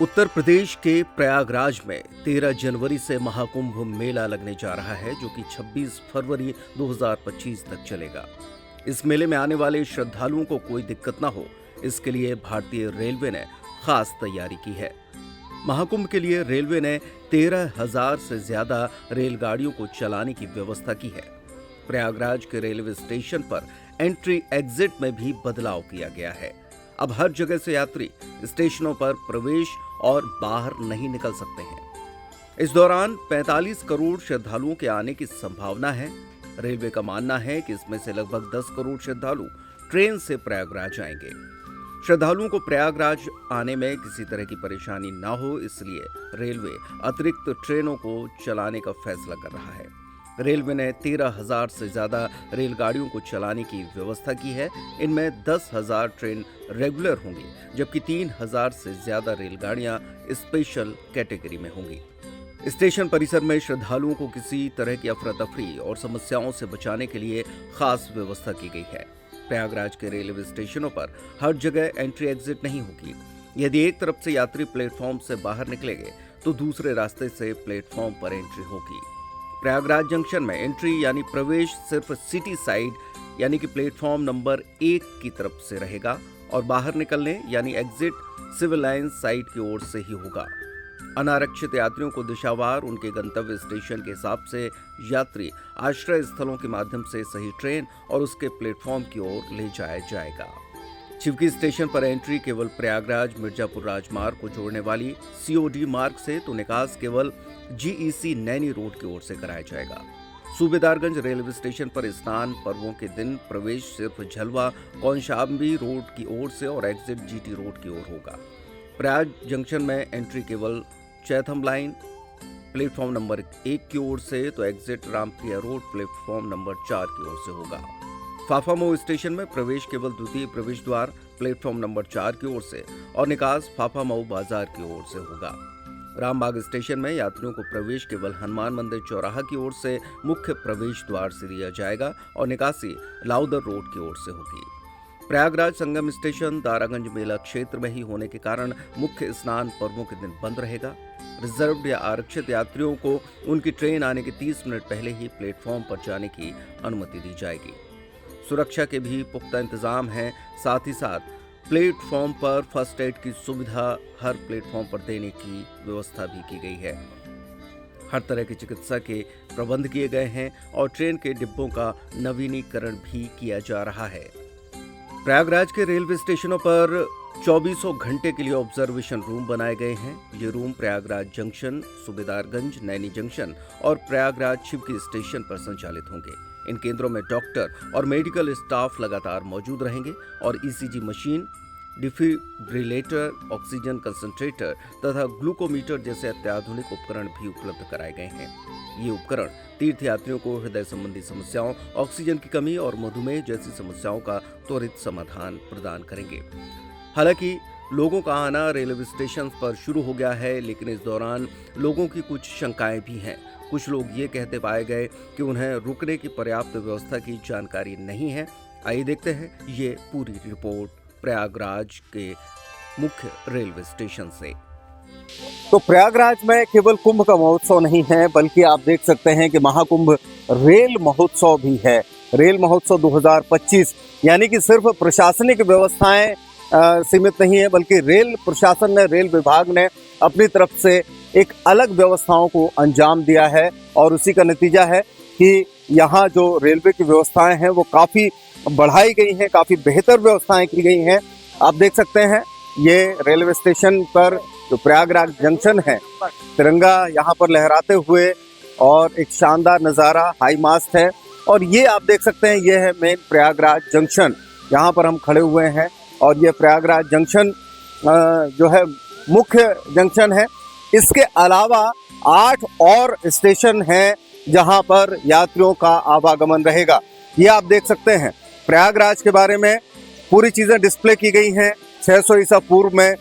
उत्तर प्रदेश के प्रयागराज में 13 जनवरी से महाकुंभ मेला लगने जा रहा है, जो कि 26 फरवरी 2025 तक चलेगा। इस मेले में आने वाले श्रद्धालुओं को कोई दिक्कत न हो, इसके लिए भारतीय रेलवे ने खास तैयारी की है। महाकुंभ के लिए रेलवे ने 13,000 से ज्यादा रेलगाड़ियों को चलाने की व्यवस्था की है। प्रयागराज के रेलवे स्टेशन पर एंट्री एग्जिट में भी बदलाव किया गया है। अब हर जगह से यात्री स्टेशनों पर प्रवेश और बाहर नहीं निकल सकते हैं। इस दौरान 45 करोड़ श्रद्धालुओं के आने की संभावना है। रेलवे का मानना है कि इसमें से लगभग 10 करोड़ श्रद्धालु ट्रेन से प्रयागराज आएंगे। श्रद्धालुओं को प्रयागराज आने में किसी तरह की परेशानी ना हो, इसलिए रेलवे अतिरिक्त ट्रेनों को चलाने का फैसला कर रहा है। रेलवे ने 13,000 से ज्यादा रेलगाड़ियों को चलाने की व्यवस्था की है। इनमें 10,000 ट्रेन रेगुलर होंगी, जबकि 3,000 से ज्यादा रेलगाड़ियां स्पेशल कैटेगरी में होंगी। स्टेशन परिसर में श्रद्धालुओं को किसी तरह की अफरा तफरी और समस्याओं से बचाने के लिए खास व्यवस्था की गई है। प्रयागराज के रेलवे स्टेशनों पर हर जगह एंट्री एग्जिट नहीं होगी। यदि एक तरफ से यात्री प्लेटफॉर्म से बाहर निकलेंगे तो दूसरे रास्ते से प्लेटफॉर्म पर एंट्री होगी। प्रयागराज जंक्शन में एंट्री यानी प्रवेश सिर्फ सिटी साइड यानी कि प्लेटफॉर्म नंबर 1 की तरफ से रहेगा और बाहर निकलने यानी एग्जिट सिविल लाइन साइड की ओर से ही होगा। अनारक्षित यात्रियों को दिशावार उनके गंतव्य स्टेशन के हिसाब से यात्री आश्रय स्थलों के माध्यम से सही ट्रेन और उसके प्लेटफॉर्म की ओर ले जाया जाएगा। चिवकी स्टेशन पर एंट्री केवल प्रयागराज मिर्जापुर राजमार्ग को जोड़ने वाली COD मार्ग से, तो निकास केवल GEC नैनी रोड की ओर से कराया जाएगा। सूबेदारगंज रेलवे स्टेशन पर स्नान पर्वों के दिन प्रवेश सिर्फ झलवा कौशाम्बी रोड की ओर से और एग्जिट GT रोड की ओर होगा। प्रयाग जंक्शन में एंट्री केवल चैथम लाइन प्लेटफॉर्म नंबर 1 की ओर से, तो exit Rampriya road platform number 4 की ओर से होगा। फाफामऊ स्टेशन में प्रवेश केवल द्वितीय प्रवेश द्वार प्लेटफॉर्म नंबर 4 की ओर से और निकास फाफामऊ बाजार की ओर से होगा। रामबाग स्टेशन में यात्रियों को प्रवेश केवल हनुमान मंदिर चौराहा की ओर से मुख्य प्रवेश द्वार से दिया जाएगा और निकासी लाउदर रोड की ओर से होगी। प्रयागराज संगम स्टेशन दारागंज मेला क्षेत्र में ही होने के कारण मुख्य स्नान पर्वों के दिन बंद रहेगा। रिजर्व्ड या आरक्षित यात्रियों को उनकी ट्रेन आने के 30 मिनट पहले ही प्लेटफॉर्म पर जाने की अनुमति दी जाएगी। सुरक्षा के भी पुख्ता इंतजाम हैं। साथ ही साथ प्लेटफॉर्म पर फर्स्ट एड की सुविधा हर प्लेटफॉर्म पर देने की व्यवस्था भी की गई है। हर तरह की चिकित्सा के प्रबंध किए गए हैं और ट्रेन के डिब्बों का नवीनीकरण भी किया जा रहा है। प्रयागराज के रेलवे स्टेशनों पर 24 घंटे के लिए ऑब्जर्वेशन रूम बनाए गए हैं। ये room Prayagraj junction, Subedarganj, Naini junction और प्रयागराज चिवकी स्टेशन पर संचालित होंगे। इन केंद्रों में डॉक्टर और मेडिकल स्टाफ लगातार मौजूद रहेंगे और ECG machine, defibrillator, oxygen concentrator तथा ग्लूकोमीटर जैसे अत्याधुनिक उपकरण भी उपलब्ध कराए गए हैं। ये उपकरण तीर्थयात्रियों को हृदय संबंधी समस्याओं, ऑक्सीजन की कमी और मधुमेह जैसी समस्याओं का त्वरित समाधान प्रदान करेंगे। हालांकि लोगों का आना रेलवे स्टेशन पर शुरू हो गया है, लेकिन इस दौरान लोगों की कुछ शंकाएं भी हैं। कुछ लोग ये कहते पाए गए कि उन्हें रुकने की पर्याप्त व्यवस्था की जानकारी नहीं है। आइए देखते हैं ये पूरी रिपोर्ट प्रयागराज के मुख्य रेलवे स्टेशन से। तो प्रयागराज में केवल कुंभ का महोत्सव नहीं है, बल्कि आप देख सकते हैं कि महाकुंभ रेल महोत्सव भी है। रेल महोत्सव 2025 यानी कि सिर्फ प्रशासनिक व्यवस्थाएं सीमित नहीं है, बल्कि रेल प्रशासन ने, रेल विभाग ने अपनी तरफ से एक अलग व्यवस्थाओं को अंजाम दिया है और उसी का नतीजा है कि यहाँ जो रेलवे की व्यवस्थाएं हैं वो काफ़ी बढ़ाई गई हैं, काफ़ी बेहतर व्यवस्थाएं की गई हैं। आप देख सकते हैं ये रेलवे स्टेशन पर जो प्रयागराज जंक्शन है, तिरंगा यहाँ पर लहराते हुए और एक शानदार नज़ारा, हाई मास्ट है। और ये आप देख सकते हैं ये है मेन प्रयागराज जंक्शन, यहाँ पर हम खड़े हुए हैं और ये प्रयागराज जंक्शन जो है मुख्य जंक्शन है। इसके अलावा 8 और स्टेशन हैं जहां पर यात्रियों का आवागमन रहेगा। ये आप देख सकते हैं प्रयागराज के बारे में पूरी चीज़ें डिस्प्ले की गई हैं। 600 ईसा पूर्व में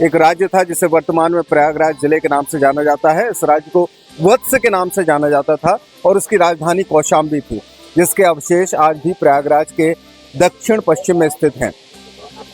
एक राज्य था जिसे वर्तमान में प्रयागराज जिले के नाम से जाना जाता है। इस राज्य को वत्स के नाम से जाना जाता था और उसकी राजधानी कौशाम्बी थी, जिसके अवशेष आज भी प्रयागराज के दक्षिण पश्चिम में स्थित हैं।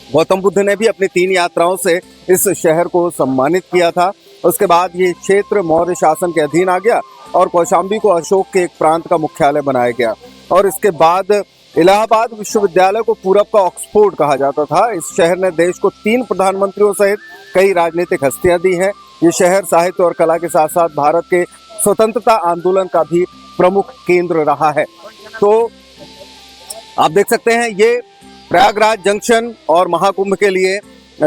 गौतम बुद्ध ने भी अपनी 3 यात्राओं से इस शहर को सम्मानित किया था। उसके बाद ये क्षेत्र मौर्य शासन के अधीन आ गया और कौशाम्बी को अशोक के एक प्रांत का मुख्यालय बनाया गया। और इसके बाद इलाहाबाद विश्वविद्यालय को पूरब का ऑक्सफोर्ड कहा जाता था। इस शहर ने देश को 3 प्रधानमंत्रियों सहित कई राजनीतिक हस्तियां दी हैं। ये शहर साहित्य और कला के साथ साथ भारत के स्वतंत्रता आंदोलन का भी प्रमुख केंद्र रहा है। तो आप देख सकते हैं ये प्रयागराज जंक्शन और महाकुंभ के लिए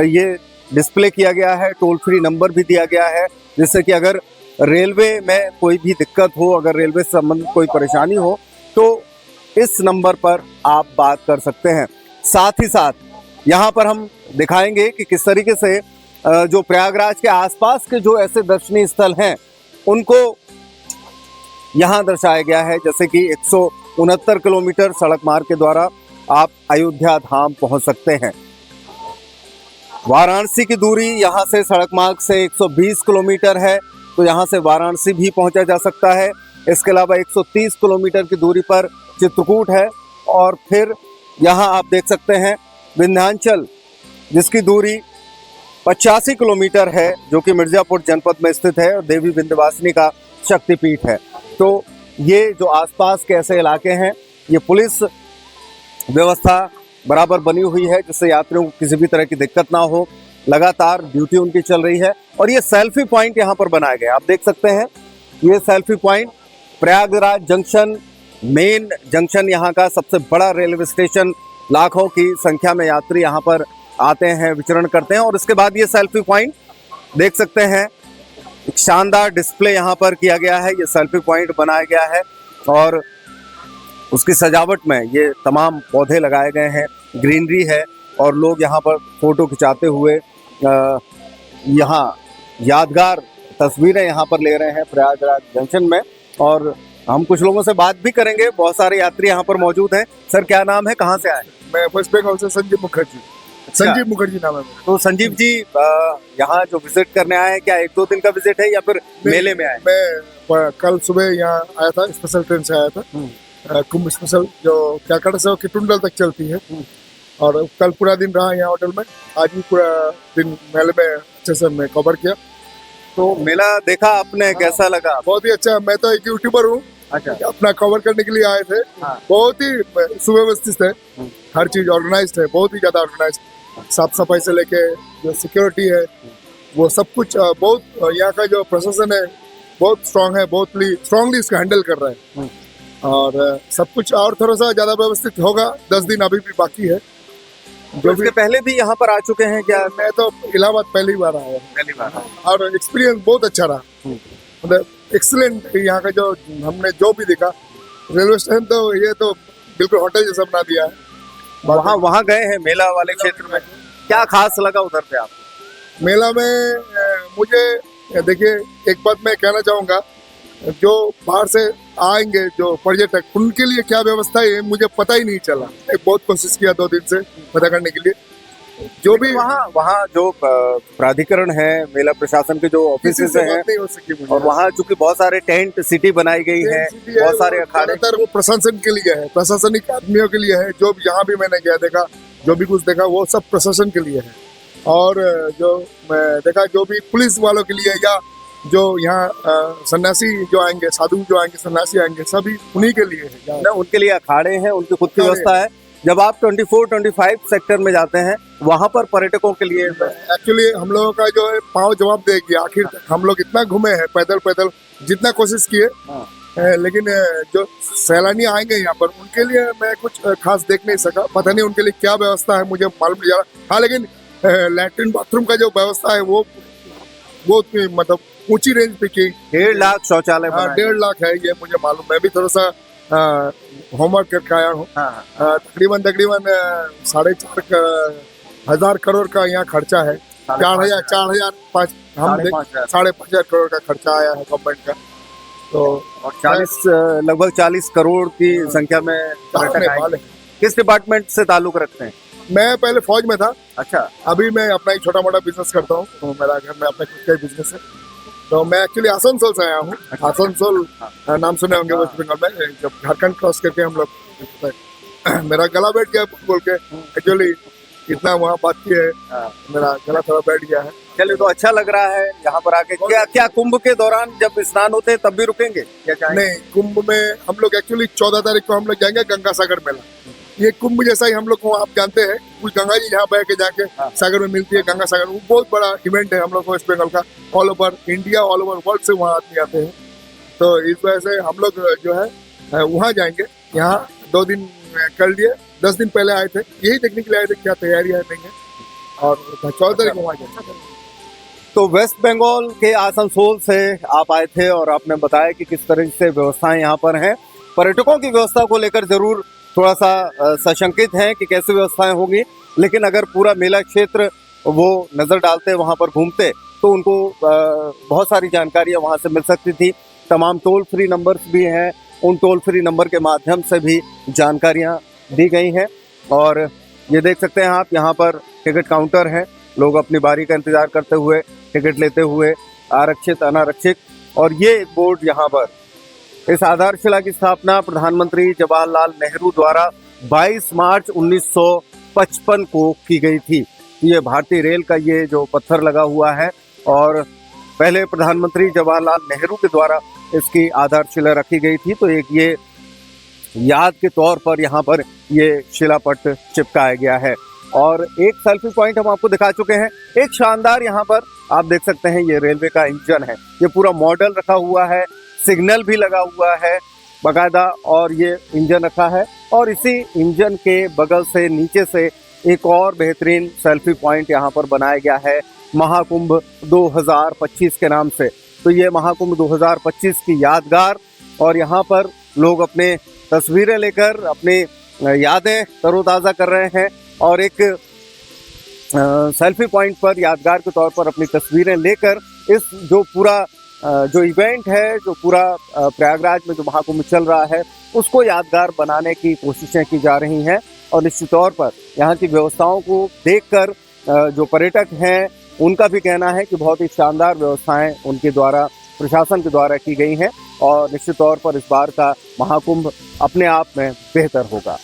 ये डिस्प्ले किया गया है। टोल फ्री नंबर भी दिया गया है, जिससे कि अगर रेलवे में कोई भी दिक्कत हो, अगर रेलवे से संबंधित कोई परेशानी हो तो इस नंबर पर आप बात कर सकते हैं। साथ ही साथ यहाँ पर हम दिखाएंगे कि किस तरीके से जो प्रयागराज के आसपास के जो ऐसे दर्शनीय स्थल हैं उनको यहाँ दर्शाया गया है। जैसे कि 169 किलोमीटर सड़क मार्ग के द्वारा आप अयोध्या धाम पहुंच सकते हैं। वाराणसी की दूरी यहाँ से सड़क मार्ग से 120 किलोमीटर है, तो यहाँ से वाराणसी भी पहुंचा जा सकता है। इसके अलावा 130 किलोमीटर की दूरी पर चित्रकूट है और फिर यहाँ आप देख सकते हैं विंध्याचल, जिसकी दूरी 85 किलोमीटर है, जो कि मिर्जापुर जनपद में स्थित है और देवी विंध्यवासिनी का शक्तिपीठ है। तो ये जो आसपास के ऐसे इलाके हैं, ये पुलिस व्यवस्था बराबर बनी हुई है, जिससे यात्रियों को किसी भी तरह की दिक्कत ना हो। लगातार ड्यूटी उनकी चल रही है और ये सेल्फी पॉइंट यहाँ पर बनाया गया है। आप देख सकते हैं ये selfie point Prayagraj junction, main junction यहाँ का सबसे बड़ा रेलवे स्टेशन। लाखों की संख्या में यात्री यहाँ पर आते हैं, विचरण करते हैं। और इसके बाद ये सेल्फी पॉइंट देख सकते हैं, एक शानदार डिस्प्ले यहाँ पर किया गया है। ये सेल्फी पॉइंट बनाया गया है और उसकी सजावट में ये तमाम पौधे लगाए गए हैं, ग्रीनरी है और लोग यहाँ पर फोटो खिंचाते हुए यहाँ यादगार तस्वीरें यहाँ पर ले रहे हैं प्रयागराज जंक्शन में। और हम कुछ लोगों से बात भी करेंगे, बहुत सारे यात्री यहाँ पर मौजूद हैं। सर क्या नाम है, कहाँ से आए? मैं वेस्ट बंगाल से संजीव मुखर्जी। संजीव मुखर्जी नाम है मेरा। तो संजीव जी यहाँ जो विजिट करने आए हैं, क्या 1-2 दिन का विजिट है या फिर मेले में आए? मैं कल सुबह यहाँ आया था, स्पेशल ट्रेन से आया था। कुंभ स्पेशल जो कैलकाटा से किटुंडल तक चलती है और कल पूरा दिन रहा यहाँ होटल में। आज भी पूरा दिन मेले में अच्छे से मैं कवर किया। तो मेला देखा आपने, कैसा लगा? बहुत ही अच्छा। मैं तो एक यूट्यूबर हूँ, अच्छा, अपना कवर करने के लिए आए थे। बहुत ही सुव्यवस्थित है, हर चीज ऑर्गेनाइज्ड है, बहुत ही ज्यादा ऑर्गेनाइज्ड। साफ सफाई से लेके जो सिक्योरिटी है वो सब कुछ बहुत, यहाँ का जो प्रशासन है बहुत स्ट्रांग है, बहुत स्ट्रांगली इसको हैंडल कर रहा है। और सब कुछ और थोड़ा सा ज्यादा व्यवस्थित होगा। 10 दिन अभी भी बाकी है। जो इसके पहले भी यहाँ पर आ चुके हैं क्या? मैं तो इलाहाबाद पहली बार आया हूँ। पहली बार। और एक्सपीरियंस बहुत अच्छा रहा, मतलब एक्सीलेंट। यहाँ का जो हमने जो भी देखा, रेलवे स्टेशन तो ये तो बिल्कुल होटल जैसा बना दिया है। वहाँ गए हैं मेला वाले क्षेत्र में, क्या खास लगा उधर पे आप? मेला में मुझे देखिए एक बात मैं कहना चाहूँगा, जो बाहर से आएंगे जो पर्यटक, उनके लिए क्या व्यवस्था है मुझे पता ही नहीं चला। एक बहुत कोशिश किया 2 दिन से पता करने के लिए। जो भी वहाँ जो प्राधिकरण है, मेला प्रशासन के जो ऑफिस हैं, नहीं हो सकी मुझे। और वहाँ चूंकि बहुत सारे टेंट सिटी बनाई गई है, बहुत सारे अखाड़े, वो प्रशासन के लिए है, प्रशासनिक आदमियों के लिए है। जो यहाँ भी मैंने क्या देखा, जो भी कुछ देखा वो सब प्रशासन के लिए है। और जो मैं देखा जो भी पुलिस वालों के लिए, या जो यहाँ सन्यासी जो आएंगे, साधु जो आएंगे, सन्यासी आएंगे, सभी उन्हीं के लिए है ना। उनके लिए अखाड़े हैं, उनकी खुद की व्यवस्था है। जब आप 24-25 सेक्टर में जाते हैं, वहाँ पर पर्यटकों के लिए एक्चुअली हम लोगों का जो है पाँव जवाब देगी आखिर तक। हम लोग इतना घूमे हैं पैदल जितना कोशिश किए, लेकिन जो सैलानी आएंगे यहाँ पर उनके लिए मैं कुछ खास देख नहीं सका। पता नहीं उनके लिए क्या व्यवस्था है, मुझे मालूम नहीं जा रहा। हाँ, लेकिन लैट्रिन बाथरूम का जो व्यवस्था है वो मतलब ऊंची रेंज पे की। 1.5 लाख शौचालय। 1.5 लाख है ये मुझे मालूम। मैं भी थोड़ा सा होमवर्क करके आया हूँ। तकरीबन 4,500 करोड़ का यहाँ खर्चा है। 4,500 करोड़ का खर्चा आया है गवर्नमेंट का। तो और लगभग 40 करोड़ की संख्या में पर्यटक आए। किस डिपार्टमेंट से ताल्लुक रखते हैं? मैं पहले फौज में था। अच्छा। अभी मैं अपना एक छोटा मोटा बिजनेस करता हूँ, तो मेरा घर में अपना खुद का बिजनेस है। तो मैं एक्चुअली आसनसोल से आया हूँ। आसनसोल नाम सुने होंगे वेस्ट बंगाल में। जब झारखंड क्रॉस करके हम लोग, मेरा गला बैठ गया बोल के। एक्चुअली इतना वहाँ बात किए है, मेरा गला थोड़ा बैठ गया है। चलिए, तो अच्छा लग रहा है यहाँ पर आके। क्या कुंभ के दौरान जब स्नान होते हैं तब भी रुकेंगे क्या चाहेंगे? नहीं, कुंभ में हम लोग एक्चुअली 14 तारीख को हम लोग जाएंगे गंगा सागर मेला। ये कुंभ जैसा ही हम लोग को, आप जानते हैं, कुछ गंगा जी यहाँ बह के जाके सागर में मिलती है, गंगा सागर, वो बहुत बड़ा इवेंट है हम लोग को वेस्ट बंगाल का। All over India, all over world से वहाँ आदमी आते हैं, तो इस वजह से हम लोग जो है वहाँ जाएंगे। यहाँ 2 दिन कर लिए, 10 दिन पहले आए थे, यही देखने के लिए आए थे क्या तैयारी है नहीं है, और 14 तारीख को वहाँ जाएंगे। तो वेस्ट बंगाल के आसनसोल से आप आए थे और आपने बताया कि किस तरह से व्यवस्थाएं यहाँ पर हैं। पर्यटकों की व्यवस्था को लेकर जरूर थोड़ा सा सशंकित हैं कि कैसी व्यवस्थाएं होंगी, लेकिन अगर पूरा मेला क्षेत्र वो नज़र डालते, वहाँ पर घूमते, तो उनको बहुत सारी जानकारियाँ वहाँ से मिल सकती थी। तमाम टोल फ्री नंबर्स भी हैं, उन टोल फ्री नंबर के माध्यम से भी जानकारियाँ दी गई हैं। और ये देख सकते हैं आप, यहाँ पर टिकट काउंटर है, लोग अपनी बारी का इंतज़ार करते हुए, टिकट लेते हुए, आरक्षित अनारक्षित। और ये एक बोर्ड यहाँ पर, इस आधारशिला की स्थापना प्रधानमंत्री जवाहरलाल नेहरू द्वारा 22 मार्च 1955 को की गई थी। ये भारतीय रेल का ये जो पत्थर लगा हुआ है, और पहले प्रधानमंत्री जवाहरलाल नेहरू के द्वारा इसकी आधारशिला रखी गई थी। तो एक ये याद के तौर पर यहाँ पर ये शिलापट चिपकाया गया है। और एक सेल्फी पॉइंट हम आपको दिखा चुके हैं। एक शानदार यहाँ पर आप देख सकते हैं, ये रेलवे का इंजन है, ये पूरा मॉडल रखा हुआ है, सिग्नल भी लगा हुआ है बाकायदा, और ये इंजन रखा है। और इसी इंजन के बगल से नीचे से एक और बेहतरीन सेल्फी पॉइंट यहाँ पर बनाया गया है, महाकुंभ 2025 के नाम से। तो ये महाकुंभ 2025 की यादगार, और यहाँ पर लोग अपने तस्वीरें लेकर अपनी यादें तरोताज़ा कर रहे हैं, और एक सेल्फी पॉइंट पर यादगार के तौर पर अपनी तस्वीरें लेकर इस जो पूरा जो इवेंट है, जो पूरा प्रयागराज में जो महाकुंभ चल रहा है, उसको यादगार बनाने की कोशिशें की जा रही हैं। और निश्चित तौर पर यहाँ की व्यवस्थाओं को देखकर जो पर्यटक हैं उनका भी कहना है कि बहुत ही शानदार व्यवस्थाएं उनके द्वारा, प्रशासन के द्वारा की गई हैं, और निश्चित तौर पर इस बार का महाकुंभ अपने आप में बेहतर होगा।